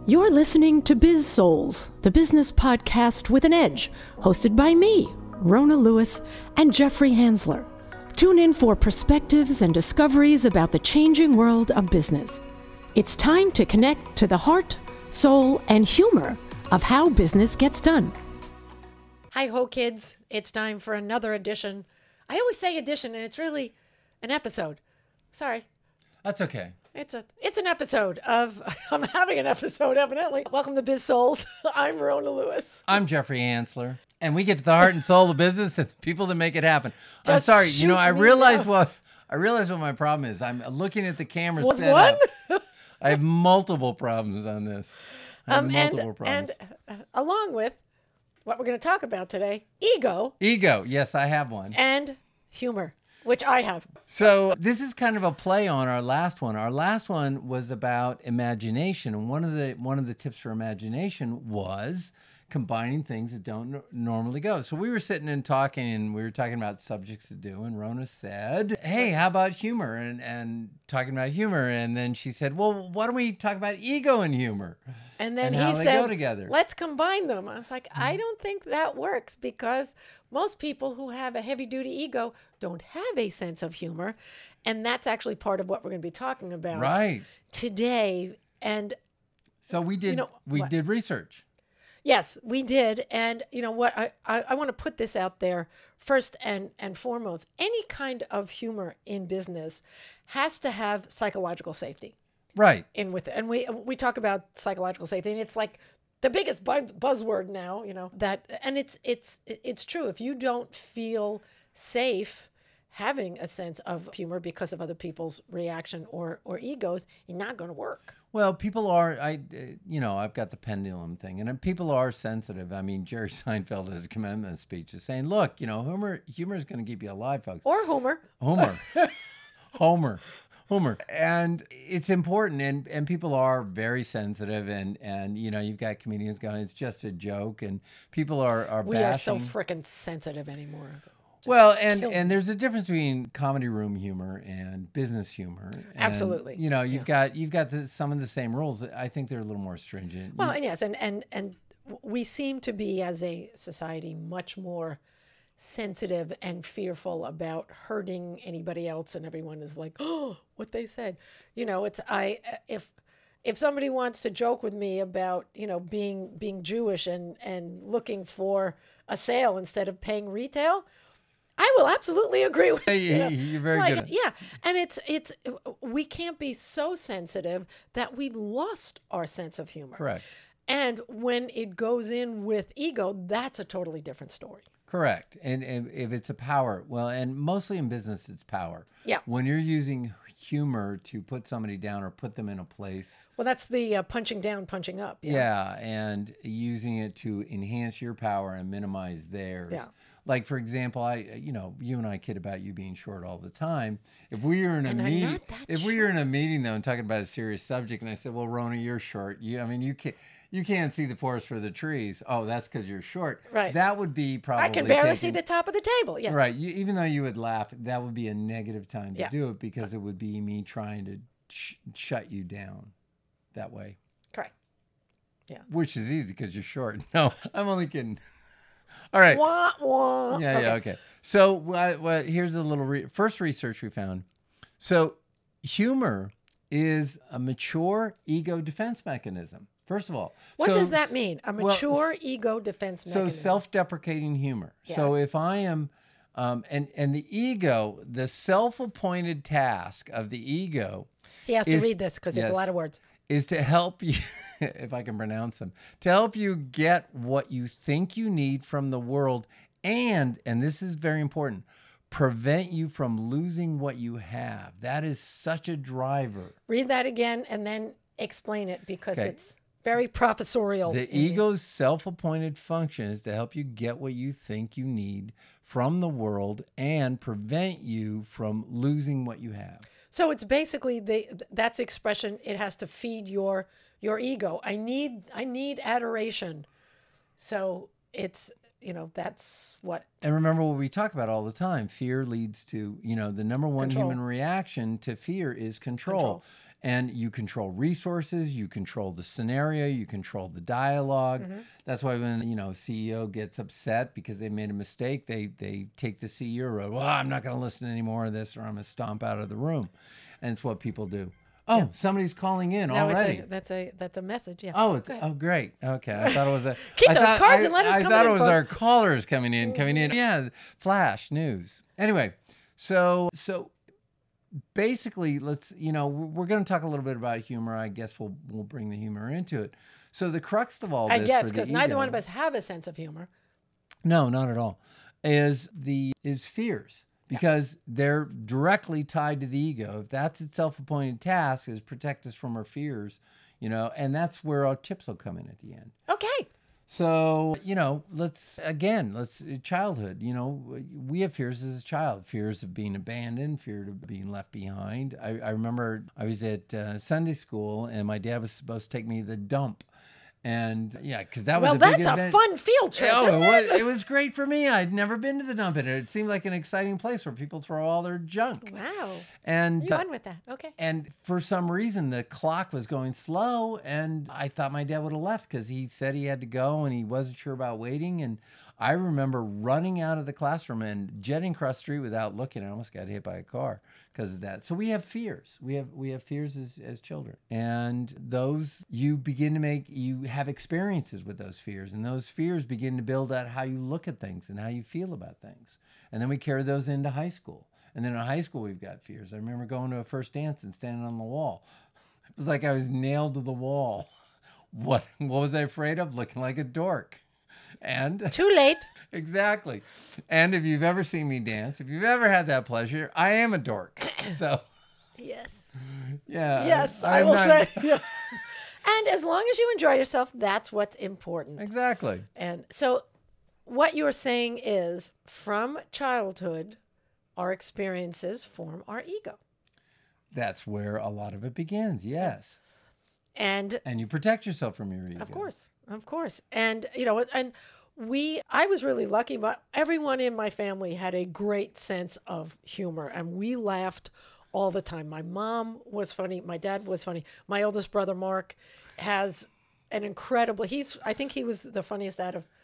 You're listening to Biz-Souls, the business podcast with an edge, hosted by me, Rona Lewis, and Jeffrey Hansler. Tune in for perspectives and discoveries about the changing world of business. It's time to connect to the heart, soul, and humor of how business gets done. Hi-ho, kids. It's time for another edition. I always say edition, and it's really an episode. Sorry. That's okay. It's an episode of, I'm having an episode, evidently. Welcome to Biz-Souls. I'm Rona Lewis. I'm Jeffrey Hansler. And we get to the heart and soul of business and the people that make it happen. I'm sorry, I realized what my problem is. I'm looking at the camera Was set one? up. I have multiple problems on this. And along with what we're going to talk about today, ego. Ego, yes, I have one. And humor, which I have. So this is kind of a play on our last one. Our last one was about imagination. And one of the tips for imagination was combining things that don't normally go. So we were sitting and talking, and we were talking about subjects to do, and Rona said, hey, how about humor? And talking about humor. And then she said, well, why don't we talk about ego and humor? And then how he they said, go together. Let's combine them. I was like, I don't think that works, because most people who have a heavy-duty ego don't have a sense of humor. And that's actually part of what we're going to be talking about today. And so we did did research. Yes, we did. And you know what? I want to put this out there first and foremost. Any kind of humor in business has to have psychological safety. Right. In with it. And we talk about psychological safety, and it's like the biggest buzzword now, and it's true. If you don't feel safe having a sense of humor because of other people's reaction or egos, you're not going to work. Well, people are, I've got the pendulum thing, and people are sensitive. I mean, Jerry Seinfeld at his commencement speech is saying, look, humor is going to keep you alive, folks. Or Homer. Homer. And it's important, and people are very sensitive, and you've got comedians going, it's just a joke, and people are bashing. We are so frickin' sensitive anymore. Well, and there's a difference between comedy room humor and business humor. And, absolutely. You've got some of the same rules. I think they're a little more stringent. Well, yes, and we seem to be, as a society, much more sensitive and fearful about hurting anybody else, and everyone is like, oh, what they said. If somebody wants to joke with me about being Jewish and looking for a sale instead of paying retail, I will absolutely agree with you. You're very good. Yeah, and it's we can't be so sensitive that we lost our sense of humor. Correct. And when it goes in with ego, that's a totally different story. Correct. And if it's a power, well, and mostly in business, it's power. Yeah. When you're using humor to put somebody down or put them in a place. Well, that's the punching down, punching up. Yeah, and using it to enhance your power and minimize theirs. Yeah. Like, for example, you and I kid about you being short all the time. If we were in a meeting, though, and talking about a serious subject, and I said, "Well, Rona, you're short. You can't see the forest for the trees. Oh, that's because you're short. Right. That would be probably. I can barely see the top of the table. Yeah. Right. Even though you would laugh, that would be a negative time to do it, because it would be me trying to shut you down that way. Correct. Yeah. Which is easy because you're short. No, I'm only kidding. All right. Wah, wah. Yeah, okay. So here's a little first research we found. So humor is a mature ego defense mechanism. First of all. What does that mean? A mature ego defense mechanism. So self-deprecating humor. Yes. So if I am, and the ego, the self-appointed task of the ego. He has to read this because it's a lot of words. Is to help you, if I can pronounce them, to help you get what you think you need from the world, and this is very important, prevent you from losing what you have. That is such a driver. Read that again and then explain it, because it's very professorial. The ego's self-appointed function is to help you get what you think you need from the world and prevent you from losing what you have. So it's basically that's the expression. It has to feed your ego. I need adoration. So it's that's what. And remember what we talk about all the time. Fear leads to the number one human reaction to fear is control. And you control resources, you control the scenario, you control the dialogue. That's why when, CEO gets upset because they made a mistake, they take the CEO road. Well, I'm not going to listen to any more of this, or I'm going to stomp out of the room. And it's what people do. Oh, somebody's calling in already. That's a message. Yeah. Oh, great. Okay, I thought it was a. Keep those cards and let us come in. I thought it was our callers coming in. Yeah, flash news. Anyway, so basically, we're going to talk a little bit about humor. I guess we'll bring the humor into it. So the crux of all this, I guess, because neither one of us have a sense of humor. No, not at all. Is fears. Because they're directly tied to the ego. If that's its self-appointed task, is protect us from our fears, and that's where our tips will come in at the end. Okay. So, childhood, we have fears as a child, fears of being abandoned, fear of being left behind. I remember I was at Sunday school and my dad was supposed to take me to the dump. And yeah, because that was that's a fun field trip. It was great for me. I'd never been to the dump, and it seemed like an exciting place where people throw all their junk. Wow. And you won with that. Okay. And for some reason, the clock was going slow, and I thought my dad would have left because he said he had to go, and he wasn't sure about waiting. And I remember running out of the classroom and jetting across the street without looking. I almost got hit by a car because of that. So we have fears. We have fears as children. And those, you have experiences with those fears. And those fears begin to build out how you look at things and how you feel about things. And then we carry those into high school. And then in high school, we've got fears. I remember going to a first dance and standing on the wall. It was like I was nailed to the wall. What was I afraid of? Looking like a dork. And too late. Exactly. And if you've ever seen me dance, if you've ever had that pleasure, I am a dork. So yes. Yeah. Yes, I will say. Yeah. And as long as you enjoy yourself, that's what's important. Exactly. And so what you're saying is, from childhood, our experiences form our ego. That's where a lot of it begins. Yes. And you protect yourself from your ego. Of course. Of course. And, I was really lucky, but everyone in my family had a great sense of humor, and we laughed all the time. My mom was funny. My dad was funny. My oldest brother, Mark, has an incredible, I think he was the funniest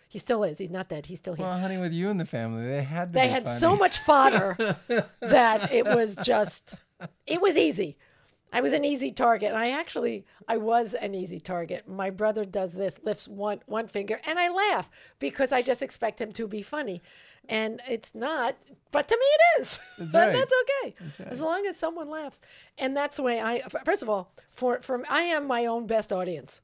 he still is. He's not dead. He's still here. Well, honey, with you in the family, they had funny. So much fodder that it was easy. I was an easy target. And I was an easy target. My brother does this, lifts one finger, and I laugh because I just expect him to be funny. And it's not, but to me it is. That's right. That's okay. That's right. As long as someone laughs. And that's the way first of all, I am my own best audience.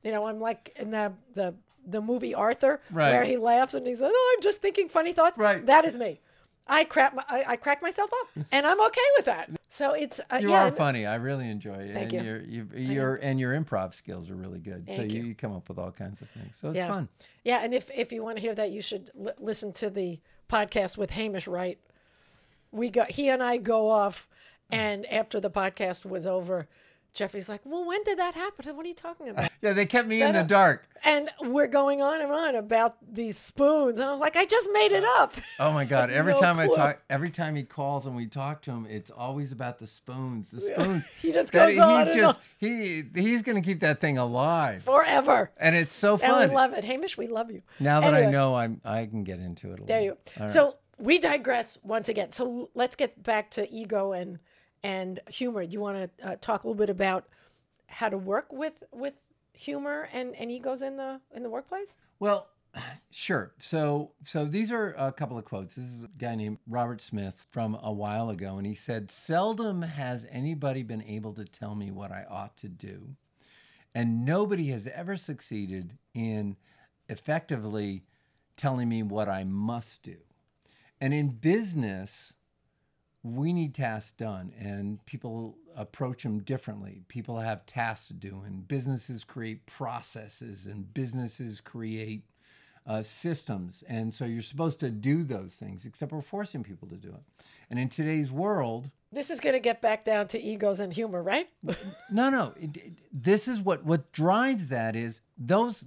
I'm like in the movie Arthur, right, where he laughs and he says, "Oh, I'm just thinking funny thoughts." Right. That is me. I crack myself up, and I'm okay with that. So it's you are funny. I really enjoy it. Thank you. Your improv skills are really good. Thank you. You come up with all kinds of things. So it's fun. Yeah, and if you want to hear that, you should listen to the podcast with Hamish Wright. He and I go off, and after the podcast was over, Jeffrey's like, "Well, when did that happen? What are you talking about?" Yeah, they kept me in the dark. And we're going on and on about these spoons. And I was like, I just made it up. Oh my God. Every time he calls and we talk to him, it's always about the spoons. The spoons. He just goes on and on. He's going to keep that thing alive. Forever. And it's so fun. And we love it. Hamish, we love you. Now that I know, I can get into it a little. There you go. So we digress once again. So let's get back to ego and humor. Do you want to talk a little bit about how to work with humor and egos in the workplace? Well, sure. So these are a couple of quotes. This is a guy named Robert Smith from a while ago, and he said, "Seldom has anybody been able to tell me what I ought to do, and nobody has ever succeeded in effectively telling me what I must do." And in business, we need tasks done, and people approach them differently. People have tasks to do, and businesses create processes, and businesses create systems. And so you're supposed to do those things, except we're forcing people to do it. And in today's world... This is going to get back down to egos and humor, right? No. This is what drives that is those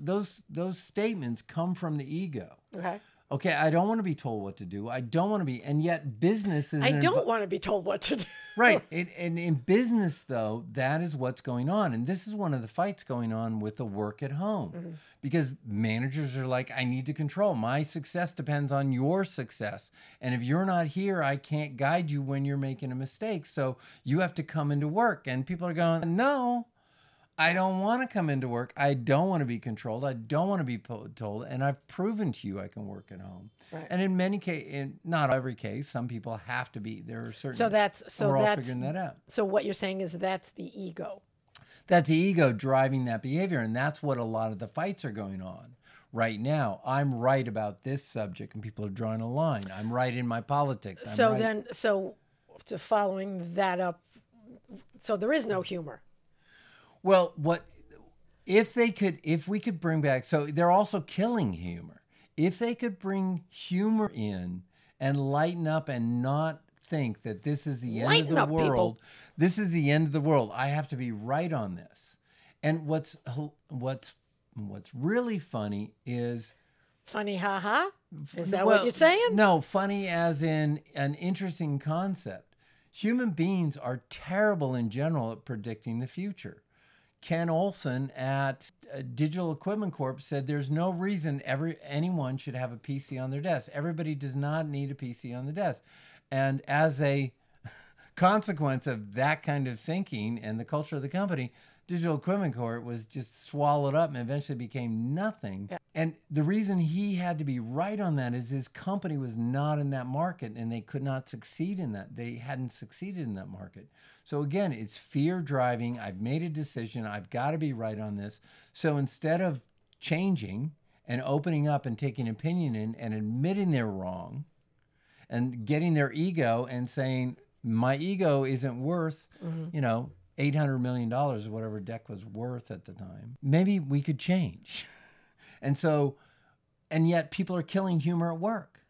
statements come from the ego. Okay. Okay, I don't want to be told what to do. I don't want to be, and yet business is. I don't want to be told what to do. Right. And in business, though, that is what's going on. And this is one of the fights going on with the work at home. Because managers are like, I need to control. My success depends on your success. And if you're not here, I can't guide you when you're making a mistake. So you have to come into work. And people are going, no, I don't want to come into work. I don't want to be controlled. I don't want to be told. And I've proven to you I can work at home. Right. And in many cases, in not every case, some people have to be. There are certain. We're all figuring that out. So what you're saying is that's the ego. That's the ego driving that behavior. And that's what a lot of the fights are going on right now. I'm right about this subject and people are drawing a line. I'm right in my politics. So following that up, so there is no humor. Well, if we could bring back, so they're also killing humor. If they could bring humor in and lighten up and not think that this is the end of the world. People. This is the end of the world. I have to be right on this. And what's really funny is... Funny, haha? Is that what you're saying? No, funny as in an interesting concept. Human beings are terrible in general at predicting the future. Ken Olson at Digital Equipment Corp said there's no reason anyone should have a PC on their desk. Everybody does not need a PC on the desk. And as a consequence of that kind of thinking and the culture of the company, Digital Equipment Corp was just swallowed up and eventually became nothing. Yeah. And the reason he had to be right on that is his company was not in that market and they could not succeed in that. They hadn't succeeded in that market. So again, it's fear driving. I've made a decision. I've got to be right on this. So instead of changing and opening up and taking opinion in and admitting they're wrong and getting their ego and saying, my ego isn't worth, $800 million or whatever DEC was worth at the time. Maybe we could change. And yet people are killing humor at work.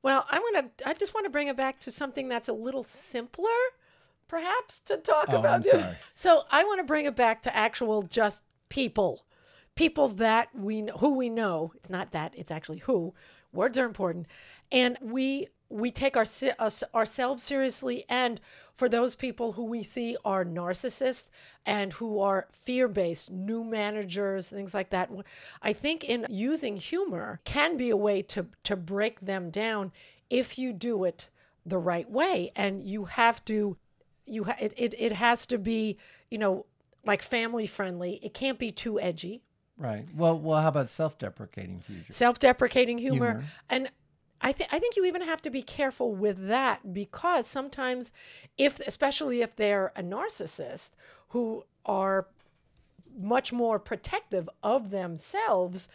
Well, I just want to bring it back to something that's a little simpler, perhaps, to talk about. I'm sorry. So I want to bring it back to actual just people that who we know. It's not that, it's actually who. Words are important. And we take ourselves seriously. And for those people who we see are narcissists and who are fear-based, new managers, things like that, I think in using humor can be a way to break them down if you do it the right way. And you have to, it has to be, like family friendly. It can't be too edgy. Right. Well, how about self-deprecating humor? Self-deprecating humor. And I think you even have to be careful with that because sometimes especially if they're a narcissist who are much more protective of themselves,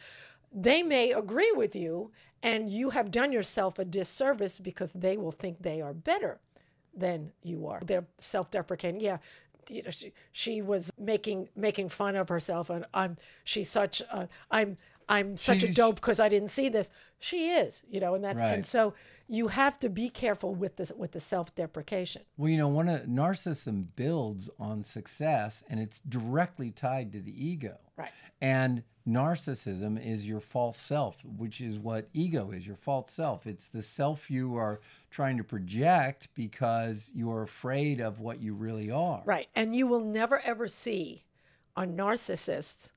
they may agree with you and you have done yourself a disservice because they will think they are better than you are. They're self-deprecating. Yeah. She was making fun of herself and I'm such a dope because I didn't see this. She is, and that's right. And so you have to be careful with the self-deprecation. Well, narcissism builds on success and it's directly tied to the ego. Right. And narcissism is your false self, which is what ego is, your false self. It's the self you are trying to project because you're afraid of what you really are. Right. And you will never ever see a narcissist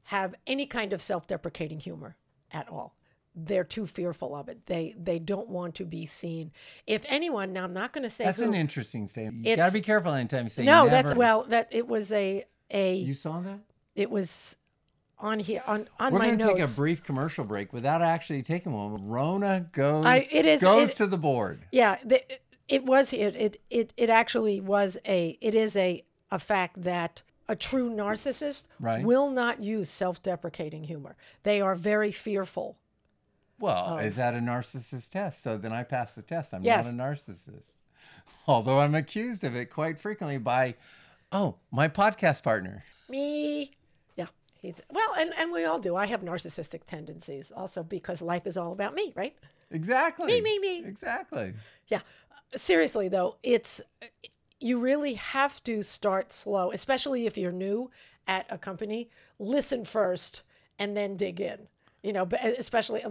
have any kind of self-deprecating humor at all. They're too fearful of it. They don't want to be seen. If anyone, now I'm not going to say that's an interesting statement. You got to be careful anytime you say no. Never. It was a. You saw that? It was on here on my notes. We're going to take a brief commercial break without actually taking one. Rona goes to the board. Yeah, it actually was it is a fact that a true narcissist will not use self-deprecating humor. They are very fearful. Well, is that a narcissist test? So then I passed the test. I'm not a narcissist. Although I'm accused of it quite frequently by, my podcast partner. Me. Yeah. And we all do. I have narcissistic tendencies also because life is all about me, right? Exactly. Me. Exactly. Yeah. Seriously, though, you really have to start slow, especially if you're new at a company. Listen first and then dig in. You know, but especially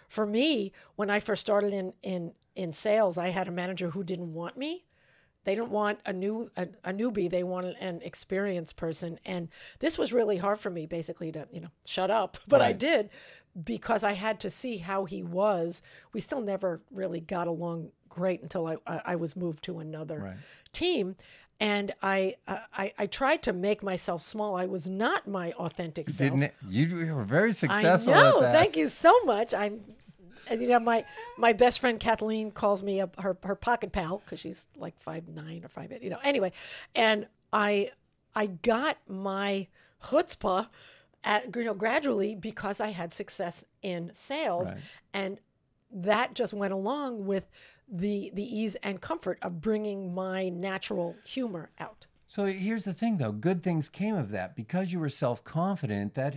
for me, when I first started in sales, I had a manager who didn't want me. They didn't want a newbie. They wanted an experienced person. And this was really hard for me, basically, to, shut up. But I did, because I had to see how he was. We still never really got along great until I was moved to another team. And I tried to make myself small. I was not my authentic self. You were very successful I know. at that. Thank you so much. My best friend Kathleen calls me her pocket pal, because she's like 5'9" or 5'8". Anyway, and I got my chutzpah gradually, because I had success in sales, and that just went along with the ease and comfort of bringing my natural humor out. So here's the thing, though. Good things came of that. Because you were self-confident, that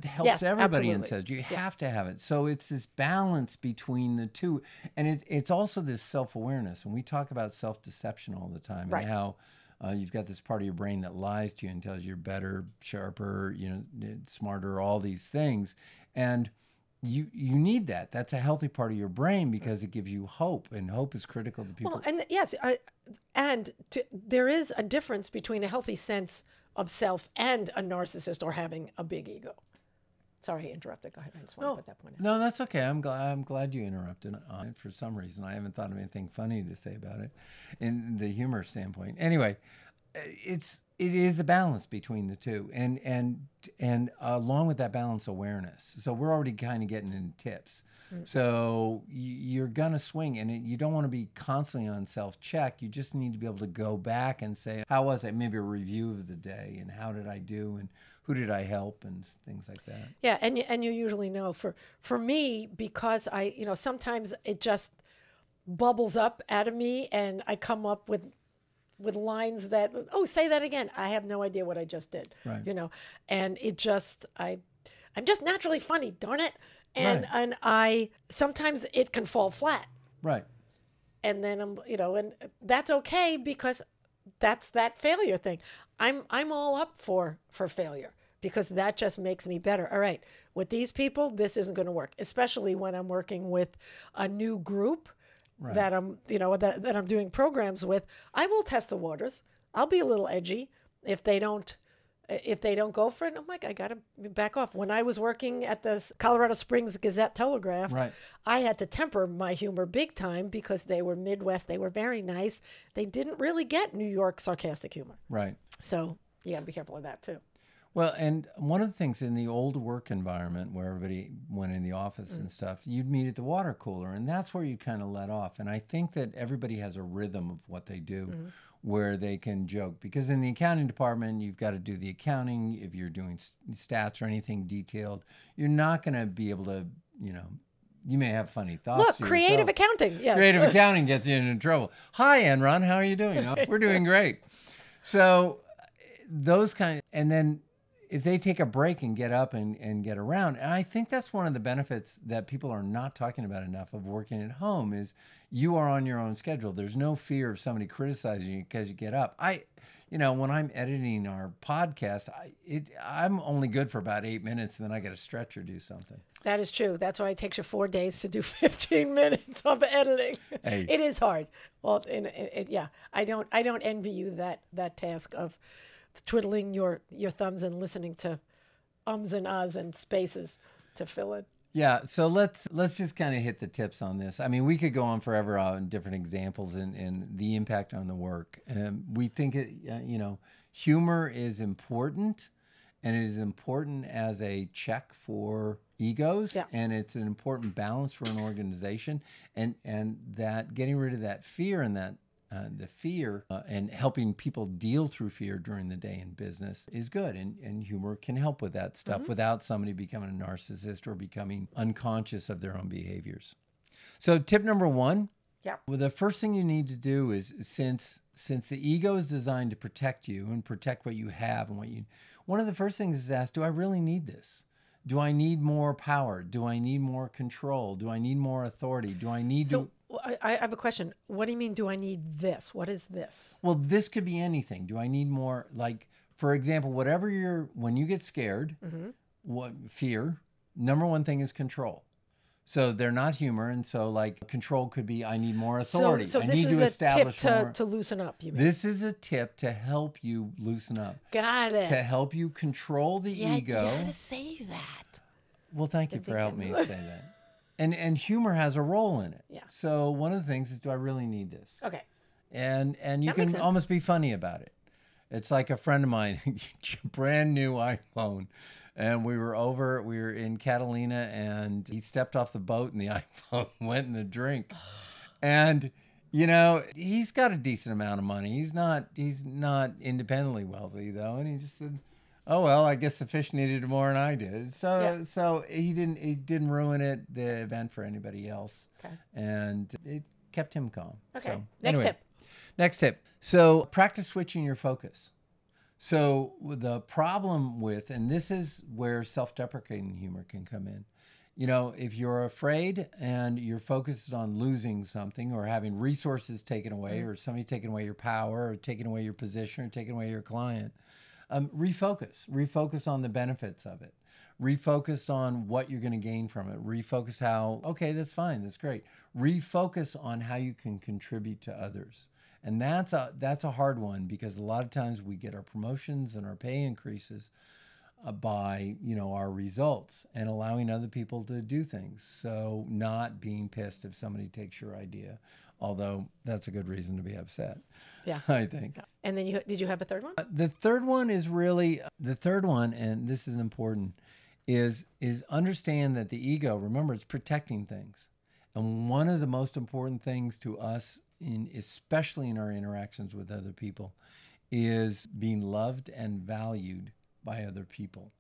helps everybody in sales. You have to have it. So it's this balance between the two. And it's also this self-awareness. And we talk about self-deception all the time, and how you've got this part of your brain that lies to you and tells you you're better, sharper, smarter, all these things. And you need that. That's a healthy part of your brain, because it gives you hope, and hope is critical to people. Well, and yes, there is a difference between a healthy sense of self and a narcissist or having a big ego. Sorry, I interrupted. Go ahead. I just want to put that point out. No, that's okay. I'm glad you interrupted on it for some reason. I haven't thought of anything funny to say about it in the humor standpoint. Anyway, it is a balance between the two, and along with that balance, awareness. So we're already kind of getting into tips. So you're gonna swing, and you don't want to be constantly on self-check. You just need to be able to go back and say, how was it? Maybe a review of the day, and how did I do, and who did I help, and things like that. Yeah, and you usually know. For me, because I sometimes it just bubbles up out of me, and I come up with lines that, say that again. I have no idea what I just did. And it just I'm just naturally funny, darn it. And I sometimes it can fall flat. Right. And then and that's okay, because that's that failure thing. I'm all up for failure, because that just makes me better. All right, with these people, this isn't going to work, especially when I'm working with a new group that I'm that I'm doing programs with. I will test the waters. I'll be a little edgy if they don't go for it. I'm like, I got to back off. When I was working at the Colorado Springs Gazette-Telegraph, I had to temper my humor big time, because they were Midwest. They were very nice. They didn't really get New York sarcastic humor. Right. So you got to be careful of that too. Well, and one of the things in the old work environment, where everybody went in the office and stuff, you'd meet at the water cooler, and that's where you kind of let off. And I think that everybody has a rhythm of what they do, where they can joke. Because in the accounting department, you've got to do the accounting. If you're doing stats or anything detailed, you're not going to be able to, you may have funny thoughts. Look, creative accounting. Yeah. Creative accounting gets you into trouble. Hi, Enron. How are you doing? We're doing great. So those and then if they take a break and get up and get around, and I think that's one of the benefits that people are not talking about enough of working at home, is you are on your own schedule. There's no fear of somebody criticizing you because you get up. When I'm editing our podcast, I'm only good for about 8 minutes, and then I got to stretch or do something. That is true. That's why it takes you 4 days to do 15 minutes of editing. Hey. It is hard. Well, I don't envy you that task of twiddling your thumbs and listening to ums and ahs and spaces to fill in. Yeah, so let's just kind of hit the tips on this. I mean, we could go on forever on different examples and the impact on the work. We think humor is important, and it is important as a check for egos, and it's an important balance for an organization, and that getting rid of that fear and that the fear and helping people deal through fear during the day in business is good. And humor can help with that stuff without somebody becoming a narcissist or becoming unconscious of their own behaviors. So tip number 1, well, the first thing you need to do is, since the ego is designed to protect you and protect what you have and one of the first things is ask, do I really need this? Do I need more power? Do I need more control? Do I need more authority? Do I need to... I have a question. What do you mean, do I need this? What is this? Well, this could be anything. Do I need more, for example, when you get scared, fear, number one thing is control. So they're not humor, and so like control could be I need more authority. So I this need is to a establish tip more. to loosen up. You mean? This is a tip to help you loosen up. Got it. To help you control the ego. You gotta say that. Well, thank you for helping me say that. And humor has a role in it. Yeah. So one of the things is, do I really need this? Okay. And you That makes can sense. almost be funny about it. It's like a friend of mine, brand new iPhone, and we were in Catalina, and he stepped off the boat, and the iPhone went in the drink. And you know, he's got a decent amount of money. He's not independently wealthy though, and he just said, "Oh well, I guess the fish needed it more than I did." So he didn't ruin the event for anybody else, Okay. and it kept him calm. Okay. So, Next tip. Next tip. So practice switching your focus. So the problem with, and this is where self-deprecating humor can come in. You know, if you're afraid and your focus is on losing something or having resources taken away or somebody taking away your power or taking away your position or taking away your client, refocus on the benefits of it. Refocus on what you're going to gain from it. Refocus how, okay, that's fine, that's great. Refocus on how you can contribute to others. And that's a hard one, because a lot of times we get our promotions and our pay increases by, you know, our results and allowing other people to do things. So not being pissed if somebody takes your idea, although that's a good reason to be upset. Yeah. I think. And then did you have a third one? The third one, and this is important, is understand that the ego, remember, it's protecting things. And one of the most important things to us, especially in our interactions with other people, is being loved and valued by other people.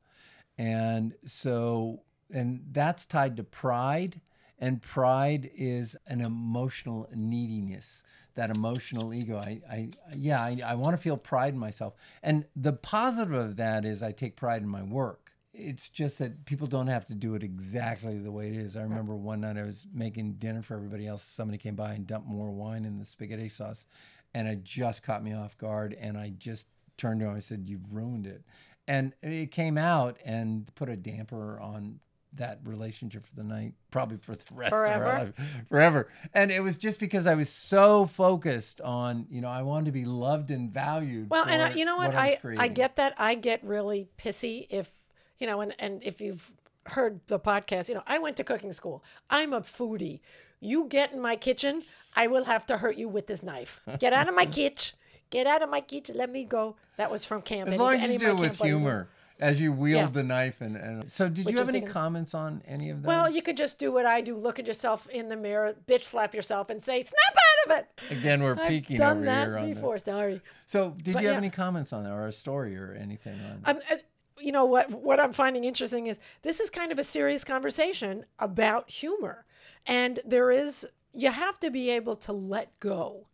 And so, and that's tied to pride, and pride is an emotional neediness, that emotional ego. I want to feel pride in myself. And the positive of that is I take pride in my work. It's just that people don't have to do it exactly the way it is. I remember one night I was making dinner for everybody else. Somebody came by and dumped more wine in the spaghetti sauce, and it just caught me off guard. And I just turned to him. I said, "You've ruined it." And it came out and put a damper on that relationship for the night, probably for the rest of our life, forever. And it was just because I was so focused on, you know, I wanted to be loved and valued. Well, and you know what? I creating. get that. I get really pissy if, you know, and if you've heard the podcast, you know, I went to cooking school. I'm a foodie. You get in my kitchen, I will have to hurt you with this knife. Get out of my kitchen. Get out of my kitchen. Let me go. That was from camp. As long as you do it with humor. As you wield the knife. And so did you have any comments on any of those? Well, you could just do what I do. Look at yourself in the mirror, bitch slap yourself, and say, snap out of it. Again, we're peeking over here. I've done that before, sorry. So did you have any comments on that, or a story or anything on that? You know, what I'm finding interesting is this is kind of a serious conversation about humor. And you have to be able to let go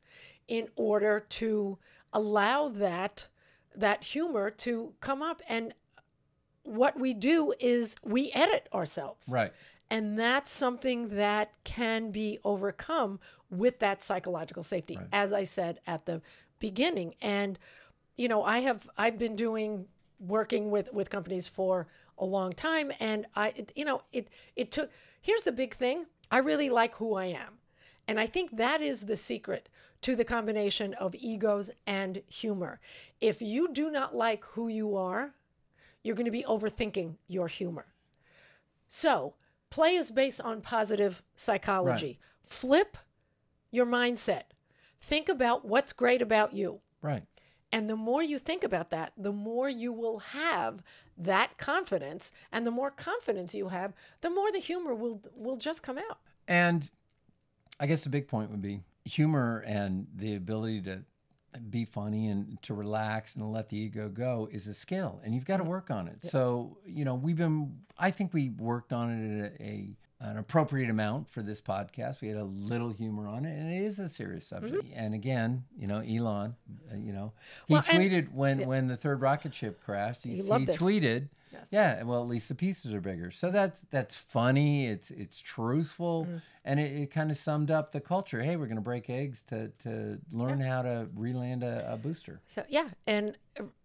in order to allow that humor to come up. And what we do is we edit ourselves. Right. And that's something that can be overcome with that psychological safety, as I said at the beginning. And, you know, I've been working with companies for a long time. And here's the big thing. I really like who I am. And I think that is the secret to the combination of egos and humor. If you do not like who you are, you're going to be overthinking your humor. So play is based on positive psychology. Right. Flip your mindset. Think about what's great about you. Right. And the more you think about that, the more you will have that confidence. And the more confidence you have, the more the humor will just come out. And I guess the big point would be humor and the ability to be funny and to relax and let the ego go is a skill, and you've got to work on it. Yeah. So, you know, I think we worked on it at an appropriate amount for this podcast. We had a little humor on it, and it is a serious subject. Mm-hmm. And again, you know, Elon, he tweeted when the third rocket ship crashed, he tweeted, Yeah, well, at least the pieces are bigger. So that's funny. It's truthful, and it kind of summed up the culture. Hey, we're going to break eggs to learn how to reland a booster. So yeah, and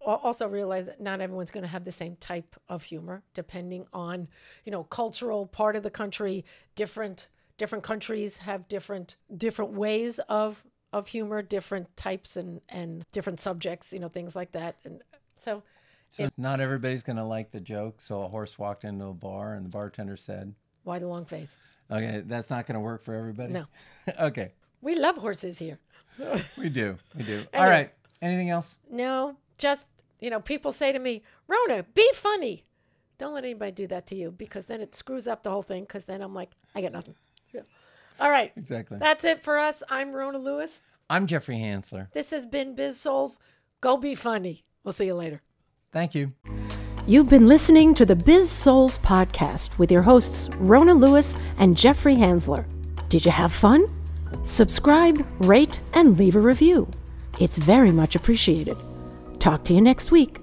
also realize that not everyone's going to have the same type of humor, depending on cultural part of the country. Different countries have different ways of humor, different types and different subjects, things like that, and so. So not everybody's going to like the joke. So a horse walked into a bar and the bartender said, "Why the long face?" Okay, that's not going to work for everybody? No. Okay. We love horses here. We do. Anyway. All right. Anything else? No, just, people say to me, "Rona, be funny." Don't let anybody do that to you, because then it screws up the whole thing, because then I'm like, I got nothing. Yeah. All right. Exactly. That's it for us. I'm Rona Lewis. I'm Jeffrey Hansler. This has been Biz-Souls. Go be funny. We'll see you later. Thank you. You've been listening to the Biz-Souls podcast with your hosts, Rona Lewis and Jeffrey Hansler. Did you have fun? Subscribe, rate, and leave a review. It's very much appreciated. Talk to you next week.